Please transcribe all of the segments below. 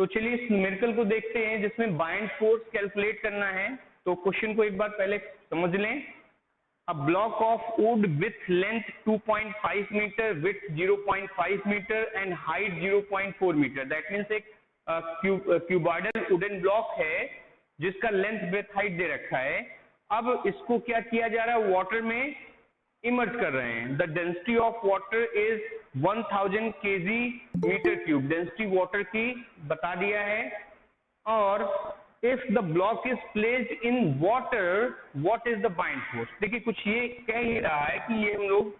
तो चलिए इस न्यूमेरिकल को देखते हैं जिसमें बाइंड फोर्स कैलकुलेट करना है। तो क्वेश्चन को एक बार पहले समझ लें। A block of wood with length 2.5 meter, with 0.5 meter and height 0.4 meter. That means एक क्यूबॉइडल वुडन ब्लॉक है जिसका लेंथ ब्रेथ हाइट दे रखा है। अब इसको क्या किया जा रहा है, वाटर में इमर्ज कर रहे हैं। The density of water is 1000 kg meter cube. Density water की बता दिया है। और if the block is placed in water, what is the buoyant force. देखिए कुछ ये कह ही रहा है कि ये हम लोग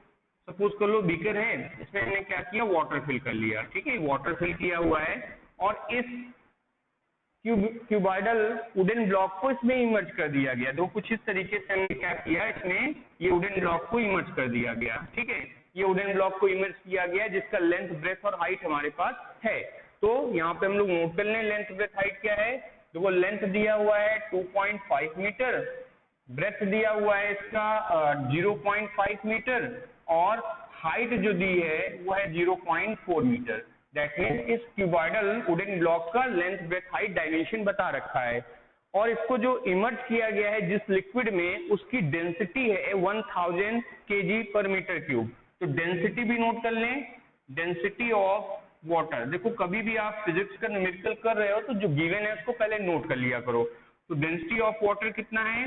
सपोज कर लो बीकर है, इसमें हमने क्या किया, वाटर फिल कर लिया। ठीक है, वाटर फिल किया हुआ है और इस क्यूबॉइडल वुडन ब्लॉक को इसमें इमर्ज कर दिया गया। तो कुछ इस तरीके से हमने क्या किया, इसमें ये वुडन ब्लॉक को इमर्ज कर दिया गया। ठीक है, ये वुडन ब्लॉक को इमर्ज किया गया जिसका लेंथ ब्रेथ और हाइट हमारे पास है। तो यहाँ पे हम लोग नोट कर लें लेंथ ब्रेथ हाइट क्या है। तो वो लेंथ दिया हुआ है 2.5 मीटर, ब्रेथ दिया हुआ है इसका 0.5 मीटर और हाइट जो दी है वो है 0.4 मीटर। दैट मीन्स इस क्यूबॉइडल वुडन ब्लॉक का लेंथ ब्रेथ हाइट डायमेंशन बता रखा है। और इसको जो इमर्ज किया गया है जिस लिक्विड में, उसकी डेंसिटी है 1000 kg पर मीटर क्यूब। तो डेंसिटी भी नोट कर लें, डेंसिटी ऑफ वाटर। देखो कभी भी आप फिजिक्स का न्यूमेरिकल कर रहे हो तो जो गिवन है उसको पहले नोट कर लिया करो। तो डेंसिटी ऑफ वाटर कितना है,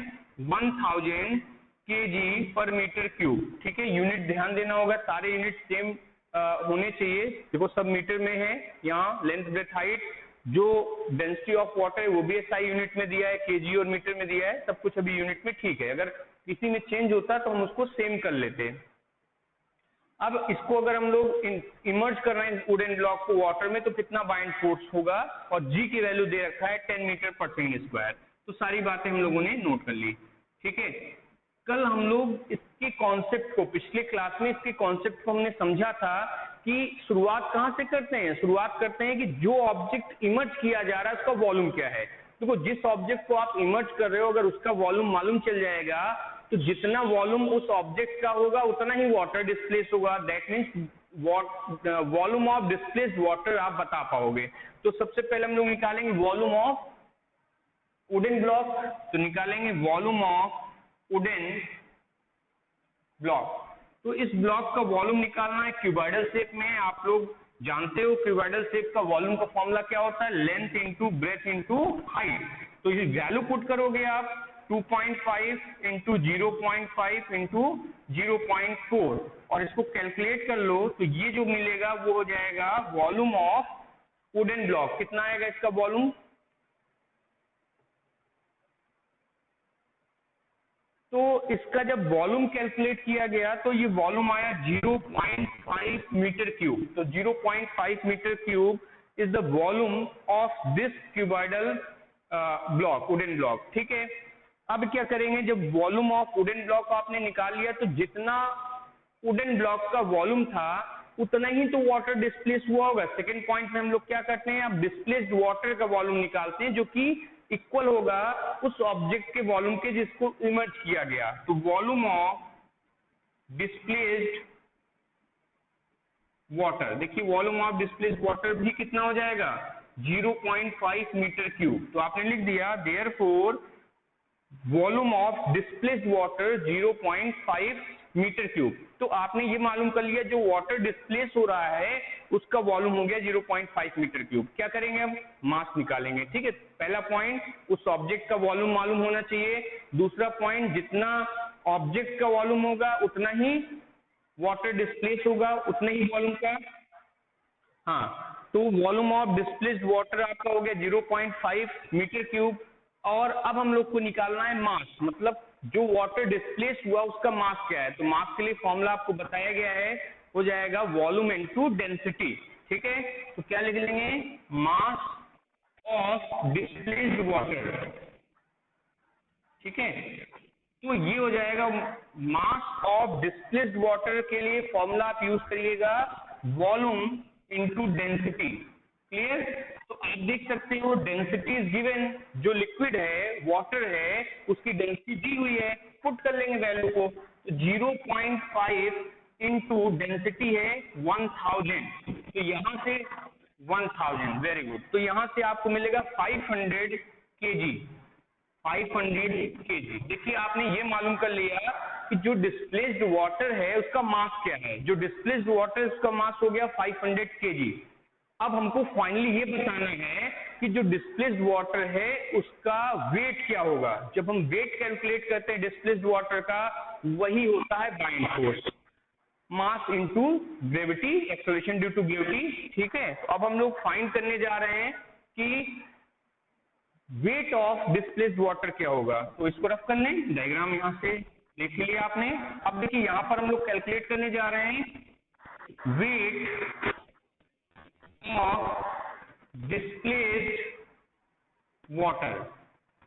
1000 kg पर मीटर क्यूब। ठीक है, यूनिट ध्यान देना होगा, सारे यूनिट सेम होने चाहिए। देखो सब मीटर में है, यहाँ लेंथ ब्रेथ हाइट, जो डेंसिटी ऑफ वाटर है वो भी एसआई यूनिट में दिया है, केजी और मीटर में दिया है, सब कुछ अभी यूनिट में ठीक है। अगर किसी में चेंज होता तो हम उसको सेम कर लेते हैं। अब इसको अगर हम लोग इमर्ज कर रहे हैं वुडन ब्लॉक को वाटर में तो कितना बाइंड फोर्स होगा, और जी की वैल्यू दे रखा है 10 मीटर पर सेकंड स्क्वायर। तो सारी बातें हम लोगों ने नोट कर ली। ठीक है, कल हम लोग इसके कॉन्सेप्ट को, पिछले क्लास में इसके कॉन्सेप्ट को हमने समझा था कि शुरुआत कहां से करते हैं। शुरुआत करते हैं कि जो ऑब्जेक्ट इमर्ज किया जा रहा है उसका वॉल्यूम क्या है। देखो जिस ऑब्जेक्ट को आप इमर्ज कर रहे हो अगर उसका वॉल्यूम मालूम चल जाएगा तो जितना वॉल्यूम उस ऑब्जेक्ट का होगा उतना ही वाटर डिस्प्लेस होगा। That means volume of displaced water आप बता पाओगे। तो सबसे पहले हम लोग निकालेंगे वॉल्यूम ऑफ वुडन ब्लॉक। तो निकालेंगे वॉल्यूम ऑफ वुडन ब्लॉक। तो इस ब्लॉक का वॉल्यूम निकालना है, क्यूबॉइडल शेप में है। आप लोग जानते हो क्यूबॉइडल शेप का वॉल्यूम का फॉर्मूला क्या होता है, length into breadth into height. तो ये वैल्यू पुट करोगे आप 2.5 इंटू 0.5 इंटू 0.4 और इसको कैलकुलेट कर लो तो ये जो मिलेगा वो हो जाएगा वॉल्यूम ऑफ वुडन ब्लॉक। कितना आएगा इसका वॉल्यूम, तो इसका जब वॉल्यूम कैलकुलेट किया गया तो ये वॉल्यूम आया 0.5 मीटर क्यूब। तो 0.5 meter cube is the volume of this cuboidal block, wooden block. ठीक है, अब क्या करेंगे, जब वॉल्यूम ऑफ वुडन ब्लॉक आपने निकाल लिया तो जितना वुडन ब्लॉक का वॉल्यूम था उतना ही तो वाटर डिस्प्लेस हुआ होगा। सेकेंड पॉइंट में हम लोग क्या करते हैं, अब डिस्प्लेस्ड वाटर का वॉल्यूम निकालते हैं जो कि इक्वल होगा उस ऑब्जेक्ट के वॉल्यूम के जिसको इमर्ज किया गया। तो वॉल्यूम ऑफ डिस्प्लेस्ड वाटर, देखिए वॉल्यूम ऑफ डिस्प्लेस्ड वाटर भी कितना हो जाएगा 0.5 मीटर क्यूब। तो आपने लिख दिया therefore volume of displaced water 0.5 meter cube. तो आपने ये मालूम कर लिया जो वाटर डिस्प्लेस हो रहा है उसका वॉल्यूम हो गया 0.5 मीटर क्यूब। क्या करेंगे, अब मास निकालेंगे। ठीक है, पहला पॉइंट उस ऑब्जेक्ट का वॉल्यूम मालूम होना चाहिए। दूसरा पॉइंट जितना ऑब्जेक्ट का वॉल्यूम होगा उतना ही वाटर डिस्प्लेस होगा, उतना ही वॉल्यूम का। हाँ, तो वॉल्यूम ऑफ डिस्प्लेस्ड वाटर आपका हो गया 0.5 मीटर क्यूब। और अब हम लोग को निकालना है मास, मतलब जो वाटर डिस्प्लेस हुआ उसका मास क्या है। तो मास के लिए फॉर्मूला आपको बताया गया है, हो जाएगा वॉल्यूम इनटू डेंसिटी। ठीक है, तो क्या लिख लेंगे, मास ऑफ डिस्प्लेस्ड वाटर। ठीक है, तो ये हो जाएगा मास ऑफ डिस्प्लेस्ड वाटर के लिए फॉर्मूला आप यूज करिएगा वॉल्यूम इनटू डेंसिटी। क्लियर, तो आप देख सकते हो डेंसिटी इज गिवन, जो लिक्विड है वाटर है उसकी डेंसिटी दी हुई है, पुट कर लेंगे वैल्यू को। तो 0.5 इंटू डेंसिटी है 1000। तो यहां से 1000, वेरी गुड। तो यहाँ से आपको मिलेगा 500 kg, 500 kg। देखिए आपने ये मालूम कर लिया कि जो डिस्प्लेस्ड वाटर है उसका मास क्या है। जो डिस्प्लेस्ड वाटर उसका मास हो गया 500 kg। अब हमको फाइनली ये बताना है कि जो डिस्प्लेस्ड वाटर है उसका वेट क्या होगा। जब हम वेट कैलकुलेट करते हैं डिस्प्लेस्ड वाटर का, वही होता है buoyant force, mass into gravity, acceleration due to gravity. ठीक है, तो अब हम लोग फाइंड करने जा रहे हैं कि वेट ऑफ डिस्प्लेस्ड वाटर क्या होगा। तो इसको रफ कर लें, डायग्राम यहां से लिख लिया आपने। अब देखिए यहां पर हम लोग कैलकुलेट करने जा रहे हैं वेट ऑफ डिस्प्लेस्ड वाटर।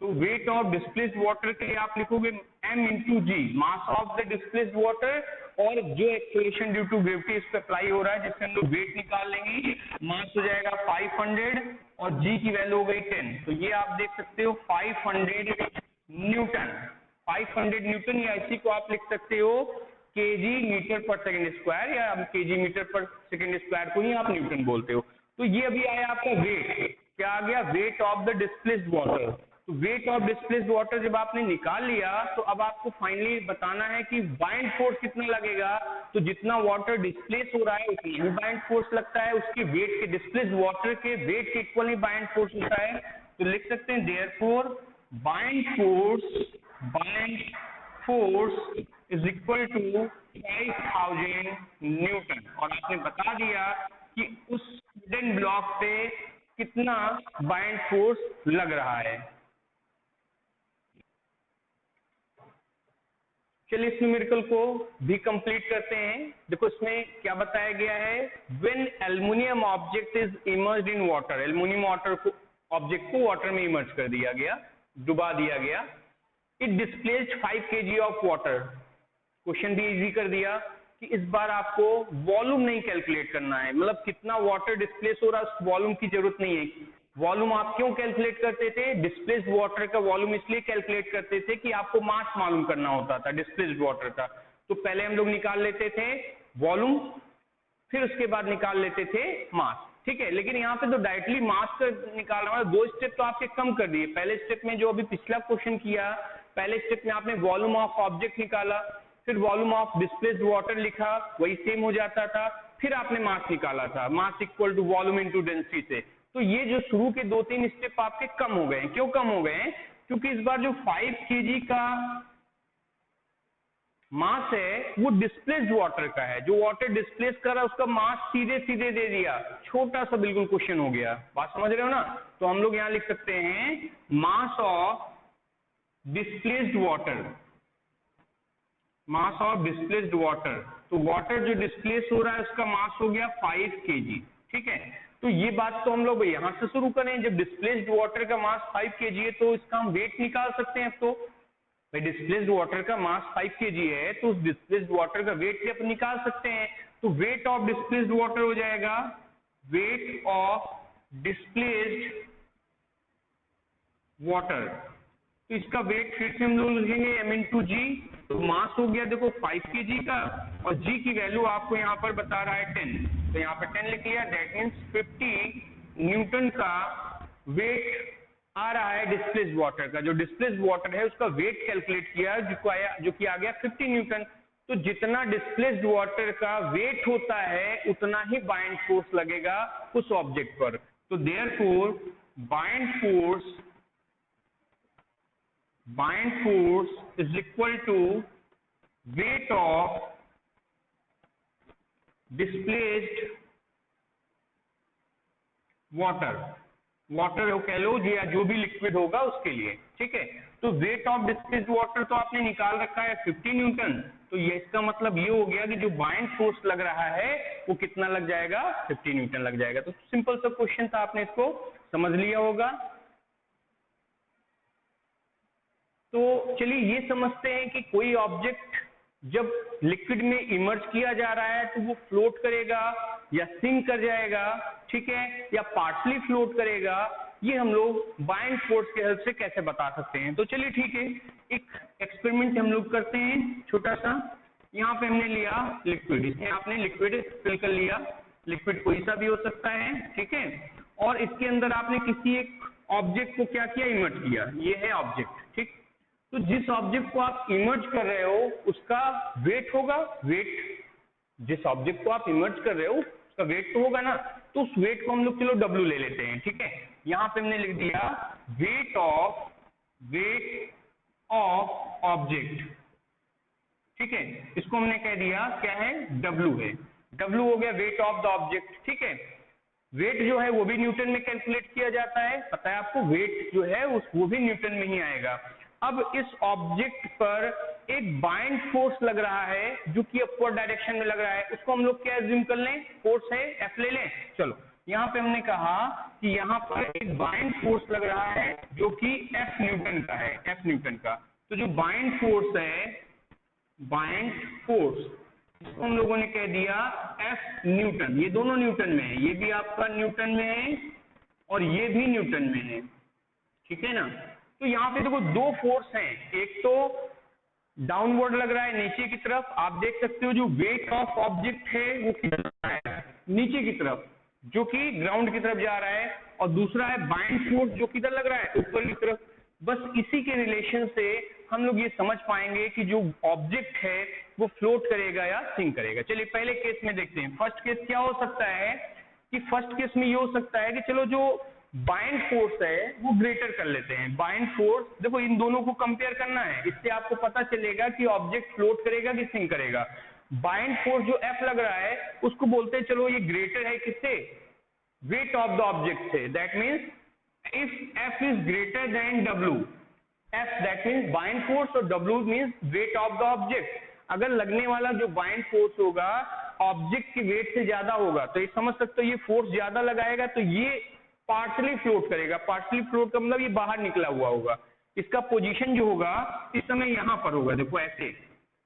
तो वेट ऑफ डिस्प्लेस्ड वाटर के लिए आप लिखोगे m into g, mass of the displaced water, और जो एक्सेलरेशन ड्यू टू ग्रेविटी इस पे अप्लाई हो रहा है, जिससे हम लोग वेट निकाल लेंगे। मास हो जाएगा 500 और जी की वैल्यू हो गई 10। तो ये आप देख सकते हो 500 न्यूटन, 500 न्यूटन, या इसी को आप लिख सकते हो केजी मीटर पर सेकंड स्क्वायर, या केजी मीटर पर सेकंड स्क्वायर को ही आप न्यूटन बोलते हो। तो ये अभी आया आपका वेट, क्या आ गया, wait of the displaced water. तो वेट ऑफ डिस्प्लेस्ड वाटर जब आपने निकाल लिया, तो अब आपको फाइनली बताना है कि बाइंड फोर्स कितना लगेगा। तो जितना वाटर डिस्प्लेस हो रहा है उतना ही बाइंड फोर्स लगता है, उसके वेट के, डिस्प्लेस्ड वाटर के वेट के इक्वल ही बाइंड फोर्स होता है। तो लिख सकते हैं therefore buoyant force is equal to 5000 newton. और आपने बता दिया कि उस वुडन ब्लॉक पे कितना बाइंड फोर्स लग रहा है। चलिए इस न्यूमेरिकल को भी कंप्लीट करते हैं। देखो इसमें क्या बताया गया है, when aluminium object is emerged in water, aluminium water को, ऑब्जेक्ट को वाटर में इमर्ज कर दिया गया, डुबा दिया गया। It displaced 5 kg of water. Question भी इजी कर दिया कि इस बार आपको वॉल्यूम नहीं कैलकुलेट करना है, मतलब कितना वाटर डिस्प्लेस हो रहा है उस वॉल्यूम की जरूरत नहीं है। वॉल्यूम आप क्यों कैलकुलेट करते थे, डिस्प्लेस्ड वाटर का वॉल्यूम इसलिए कैलकुलेट करते थे कि आपको मास मालूम करना होता था डिस्प्लेस्ड वाटर का। तो पहले हम लोग निकाल लेते थे वॉल्यूम, फिर उसके बाद निकाल लेते थे मास। ठीक है, लेकिन यहाँ पे तो डायरेक्टली मास का निकालना है। दो स्टेप तो आपके कम कर दिए। पहले स्टेप में जो अभी पिछला क्वेश्चन किया, पहले स्टेप में आपने वॉल्यूम ऑफ ऑब्जेक्ट निकाला, फिर वॉल्यूम ऑफ डिस्प्लेस्ड वाटर लिखा, वही सेम हो जाता था। फिर आपने मास निकाला था, mass equal to volume into density से। तो ये जो शुरू के 2-3 स्टेप आपके कम हो गए। क्यों कम हो गए, क्योंकि इस बार जो 5 kg का मास है वो डिस्प्लेस्ड वाटर का है। जो वाटर डिस्प्लेस कर रहा है उसका मास सीधे सीधे दे दिया, छोटा सा बिल्कुल क्वेश्चन हो गया। बात समझ रहे हो ना। तो हम लोग यहां लिख सकते हैं mass of displaced water, mass of displaced water. तो वाटर जो डिस्प्लेस हो रहा है उसका मास हो गया 5 kg। ठीक है, तो ये बात तो हम लोग यहां से शुरू करें। जब डिस्प्लेस्ड वाटर का मास 5 kg है तो इसका हम वेट निकाल सकते हैं। तो भाई डिस्प्लेस्ड वाटर का मास 5 kg है, तो उस डिस्प्लेस्ड वाटर का वेट भी अपन निकाल सकते हैं। तो वेट ऑफ डिस्प्लेस्ड वाटर हो जाएगा वेट ऑफ डिस्प्लेस्ड वाटर। तो इसका वेट फिर से हम लोग लिखेंगे m इंटू जी। तो मास हो गया देखो 5 kg का, और g की वैल्यू आपको यहाँ पर बता रहा है 10। तो यहाँ पर 10 लिख लिया। दैट मीन्स 50 न्यूटन का वेट आ रहा है डिस्प्लेस्ड वाटर का। जो डिस्प्लेस्ड वाटर है उसका वेट कैलकुलेट किया, जो कि आ गया 50 न्यूटन। तो जितना डिस्प्लेस्ड वाटर का वेट होता है उतना ही बाइंड फोर्स लगेगा उस ऑब्जेक्ट पर। तो therefore buoyant force is equal to weight of displaced water, water हो कह लो या जो भी लिक्विड होगा उसके लिए। ठीक है, तो वेट ऑफ डिस्प्लेस्ड वाटर तो आपने निकाल रखा है 50 न्यूटन। तो ये इसका मतलब ये हो गया कि जो बाइंड फोर्स लग रहा है वो कितना लग जाएगा, 50 न्यूटन लग जाएगा। तो सिंपल सा क्वेश्चन था, आपने इसको समझ लिया होगा। तो चलिए ये समझते हैं कि कोई ऑब्जेक्ट जब लिक्विड में इमर्ज किया जा रहा है तो वो फ्लोट करेगा या सिंक कर जाएगा, ठीक है, या पार्शली फ्लोट करेगा। ये हम लोग बाइंड फोर्स के हेल्प से कैसे बता सकते हैं। तो चलिए ठीक है, एक एक्सपेरिमेंट हम लोग करते हैं छोटा सा। यहाँ पे हमने लिया लिक्विड, इसमें आपने लिक्विड फिल कर लिया। लिक्विड कोई सा भी हो सकता है, ठीक है। और इसके अंदर आपने किसी एक ऑब्जेक्ट को क्या किया, इमर्ज किया, ये है ऑब्जेक्ट, ठीक। तो जिस ऑब्जेक्ट को आप इमर्ज कर रहे हो उसका वेट होगा, वेट, जिस ऑब्जेक्ट को आप इमर्ज कर रहे हो उसका वेट तो होगा ना, तो उस वेट को हम लोग चलो W ले लेते हैं, ठीक है। यहां पे हमने लिख दिया वेट ऑफ ऑब्जेक्ट, ठीक है। इसको हमने कह दिया क्या है, W है, W हो गया वेट ऑफ द ऑब्जेक्ट, ठीक है। वेट जो है वो भी न्यूटन में कैलकुलेट किया जाता है, पता है आपको, वेट जो है वो भी न्यूटन में ही आएगा। अब इस ऑब्जेक्ट पर एक बाइंड फोर्स लग रहा है जो कि अपवर्ड डायरेक्शन में लग रहा है, उसको हम लोग क्या एज्यूम कर लें, फोर्स है, F ले लें। चलो यहाँ पे हमने कहा कि यहाँ पर एक बाइंड फोर्स लग रहा है जो कि F न्यूटन का है, F न्यूटन का। तो जो बाइंड फोर्स है, बाइंड फोर्स, इसको हम लोगों ने कह दिया F न्यूटन। ये दोनों न्यूटन में है, ये भी आपका न्यूटन में है और ये भी न्यूटन में है, ठीक है ना। तो यहाँ पे देखो दो फोर्स हैं, एक तो डाउनवर्ड लग रहा है नीचे की तरफ, आप देख सकते हो जो वेट ऑफ ऑब्जेक्ट है वो किधर है, नीचे की तरफ, जो कि ग्राउंड की तरफ जा रहा है, और दूसरा है बाइंड फोर्स जो किधर लग रहा है, ऊपर की तरफ। बस इसी के रिलेशन से हम लोग ये समझ पाएंगे कि जो ऑब्जेक्ट है वो फ्लोट करेगा या सिंक करेगा। चलिए पहले केस में देखते हैं। फर्स्ट केस क्या हो सकता है कि फर्स्ट केस में ये हो सकता है कि चलो जो बाइंड फोर्स है वो ग्रेटर कर लेते हैं। बाइंड फोर्स, देखो इन दोनों को कंपेयर करना है, इससे आपको पता चलेगा कि ऑब्जेक्ट फ्लोट करेगा कि सिंक करेगा। बाइंड फोर्स जो F लग रहा है उसको बोलते हैं चलो ये ग्रेटर है किससे, वेट ऑफ द ऑब्जेक्ट से। That means if F is greater than W, F that means bind force और W means weight of the object। अगर लगने वाला जो बाइंड फोर्स होगा ऑब्जेक्ट के वेट से ज्यादा होगा तो ये समझ सकते हो ये फोर्स ज्यादा लगाएगा तो ये पार्शली फ्लोट करेगा। पार्शली फ्लोट का मतलब ये बाहर निकला हुआ होगा, इसका पोजीशन जो होगा इस समय यहां पर होगा, देखो ऐसे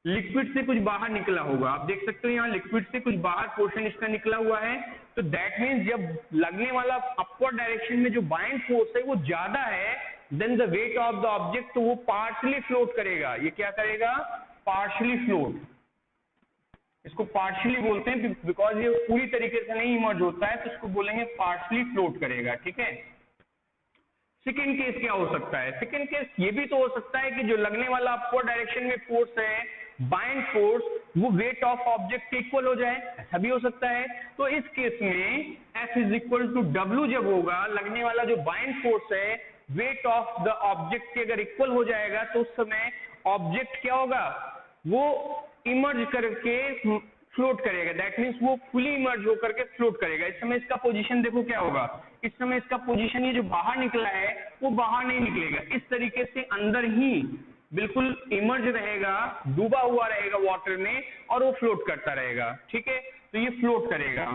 लिक्विड से कुछ बाहर निकला होगा, आप देख सकते हो यहाँ लिक्विड से कुछ बाहर पोर्शन इसका निकला हुआ है। तो दैट मीन्स जब लगने वाला अपवर्ड डायरेक्शन में जो बाइंड फोर्स है वो ज्यादा है then the weight of the object, तो वो पार्शली फ्लोट करेगा। ये क्या करेगा, पार्शली फ्लोट। इसको पार्शली बोलते हैं बिकॉज ये पूरी तरीके से नहीं इमर्ज होता है, तो इसको बोलेंगे पार्शली फ्लोट करेगा, ठीक है। सेकेंड केस क्या हो सकता है, सेकेंड केस ये भी तो हो सकता है कि जो लगने वाला अपवर्ड डायरेक्शन में फोर्स है, बाइंड फोर्स, वो वेट ऑफ ऑब्जेक्ट के इक्वल हो जाए, ऐसा भी हो सकता है। तो इस केस में F is equal to W जब होगा, लगने वाला जो बाइंड फोर्स है वेट ऑफ द ऑब्जेक्ट के अगर इक्वल हो जाएगा तो उस समय ऑब्जेक्ट क्या होगा, वो इमर्ज करके फ्लोट करेगा। दैट मीन्स वो फुली इमर्ज होकर के फ्लोट करेगा। इस समय इसका पोजीशन देखो क्या होगा, इस समय इसका पोजीशन ये जो बाहर निकला है वो बाहर नहीं निकलेगा, इस तरीके से अंदर ही बिल्कुल इमर्ज रहेगा, डूबा हुआ रहेगा वाटर में और वो फ्लोट करता रहेगा, ठीक है। तो ये फ्लोट करेगा,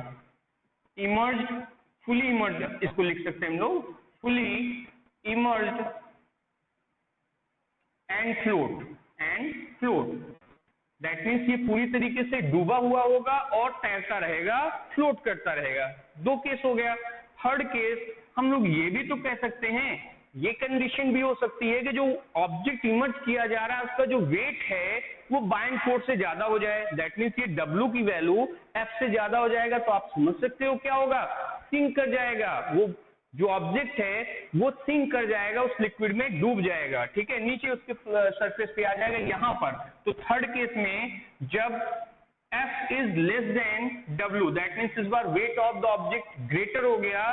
इमर्ज, फुली इमर्ज इसको लिख सकते हैं हम लोग, fully emerge and float. That means ये पूरी तरीके से डूबा हुआ होगा और तैरता रहेगा, फ्लोट करता रहेगा। दो केस हो गया। थर्ड केस हम लोग ये भी तो कह सकते हैं, ये कंडीशन भी हो सकती है कि जो ऑब्जेक्ट इमर्ज किया जा रहा है उसका जो वेट है वो बाइंड फोर्स से ज्यादा हो जाए। दैट मीन्स ये W की वैल्यू F से ज्यादा हो जाएगा, तो आप समझ सकते हो क्या होगा, सिंक कर जाएगा। वो जो ऑब्जेक्ट है वो सिंक कर जाएगा, उस लिक्विड में डूब जाएगा, ठीक है, नीचे उसके सरफेस पे आ जाएगा यहाँ पर। तो थर्ड केस में जब F is less than W, that means इस बार weight of the object greater हो गया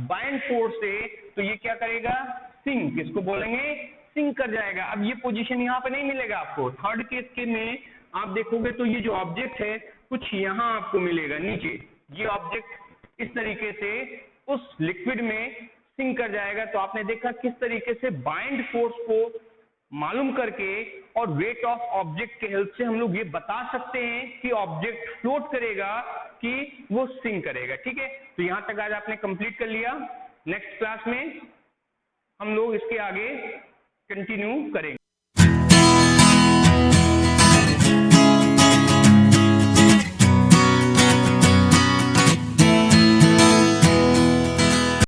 बाइंड फोर्स से, तो ये क्या करेगा, सिंक, इसको बोलेंगे सिंक कर जाएगा। अब ये पोजीशन यहाँ पे नहीं मिलेगा आपको। थर्ड केस के में आप देखोगे तो ये जो ऑब्जेक्ट है कुछ यहाँ आपको मिलेगा नीचे, ये ऑब्जेक्ट इस तरीके से उस लिक्विड में सिंक कर जाएगा। तो आपने देखा किस तरीके से बाइंड फोर्स को मालूम करके और वेट ऑफ ऑब्जेक्ट के हेल्प से हम लोग ये बता सकते हैं कि ऑब्जेक्ट फ्लोट करेगा कि वो सिंक करेगा, ठीक है। तो यहां तक आज आपने कंप्लीट कर लिया। नेक्स्ट क्लास में हम लोग इसके आगे कंटिन्यू करेंगे।